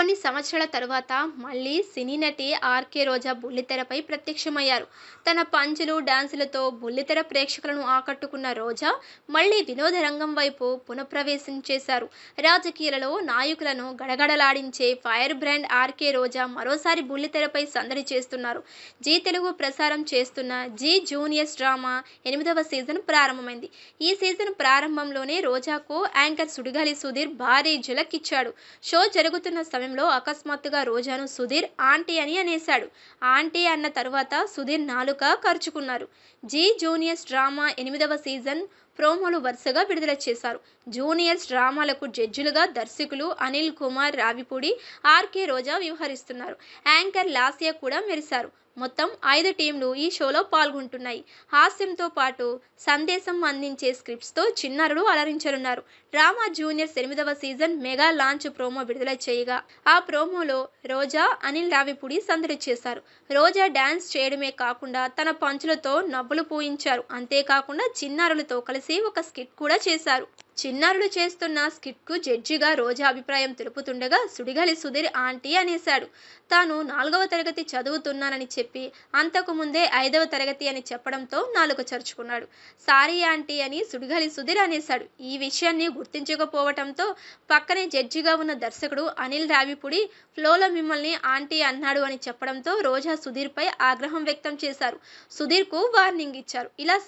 కొన్ని సంవత్సరాల తరువాత మళ్ళీ సినీ నటి ఆర్కే రోజా బుల్లితెరపై ప్రత్యక్షమయ్యారు. తన పంచులు, డాన్సులతో బుల్లితెర ప్రేక్షకులను ఆకట్టుకున్న రోజా మళ్ళీ వినోద రంగం వైపు పునఃప్రవేశం చేశారు. రాజకీయాలలో నాయకులను గడగడలాడించే ఫైర్ బ్రాండ్ ఆర్కే రోజా మరోసారి బుల్లితెరపై సందడి చేస్తున్నారు. జీ తెలుగు ప్రసారం చేస్తున్న జీ జూనియర్స్ డ్రామా 8వ సీజన్ ప్రారంభమైంది. ఈ సీజన్ ప్రారంభంలోనే రోజాకు యాంకర్ సుడిగాలి సుధీర్ భారీ ఝలక్ ఇచ్చాడు. షో జరుగుతున్న సమయంలో అకస్మాత్తుగా రోజాను సుధీర్ ఆంటీ అని అనేశాడు. ఆంటీ అన్న తరువాత సుధీర్ నాలుక కరుచుకున్నారు. జీ జూనియర్స్ డ్రామా 8వ సీజన్ ప్రోమోలు వరుసగా విడుదల చేశారు. జూనియర్స్ డ్రామాలకు జడ్జిలుగా దర్శకులు అనిల్ కుమార్ రావిపూడి, ఆర్కే రోజా వ్యవహరిస్తున్నారు. యాంకర్ లాస్య కూడా మెరిశారు. మొత్తం 5 టీంలు ఈ షోలో పాల్గొంటున్నాయి. హాస్యంతో పాటు సందేశం అందించే స్క్రిప్ట్స్తో చిన్నారులు అలరించనున్నారు. డ్రామా జూనియర్స్ 8వ సీజన్ మెగా లాంచ్ ప్రోమో విడుదల చేయగా ఆ ప్రోమోలో రోజా, అనిల్ రావిపూడి సందడి చేశారు. రోజా డాన్స్ చేయడమే కాకుండా తన పంచులతో నవ్వులు పూయించారు. అంతేకాకుండా చిన్నారులతో కలిసి ఒక స్కిట్ కూడా చేశారు. చిన్నారులు చేస్తున్న స్కిట్కు జడ్జిగా రోజా అభిప్రాయం తెలుపుతుండగా సుడిగాలి సుధీర్ ఆంటీ అనేశాడు. తాను 4వ తరగతి చదువుతున్నానని చెప్పి అంతకు ముందే 5వ తరగతి అని చెప్పడంతో నాలుక చరుచుకున్నాడు. సారీ ఆంటీ అని సుడిగాలి సుధీర్ అనేశాడు. ఈ విషయాన్ని గుర్తించకపోవటంతో పక్కనే జడ్జిగా ఉన్న దర్శకుడు అనిల్ రావిపూడి ఫ్లోలో మిమ్మల్ని ఆంటీ అన్నాడు అని చెప్పడంతో రోజా సుధీర్పై ఆగ్రహం వ్యక్తం చేశారు. సుధీర్కు వార్నింగ్ ఇచ్చారు. ఇలా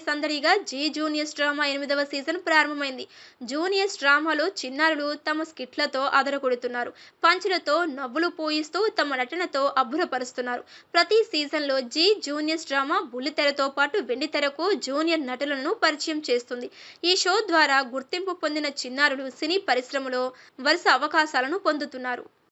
సందడిగా జీ జూనియర్స్ డ్రామా 8వ సీజన్ ప్రారంభమైంది. జూనియర్స్ డ్రామాలో చిన్నారులు తమ స్కిట్లతో అదరగొడుతున్నారు. పంచులతో నవ్వులు పోయిస్తూ తమ నటనతో అబ్బురపరుస్తున్నారు. ప్రతి సీజన్లో జీ జూనియర్స్ డ్రామా బుల్లితెరతో పాటు వెండితెరకు జూనియర్ నటులను పరిచయం చేస్తుంది. ఈ షో ద్వారా గుర్తింపు పొందిన చిన్నారులు సినీ పరిశ్రమలో వరుస అవకాశాలను పొందుతున్నారు.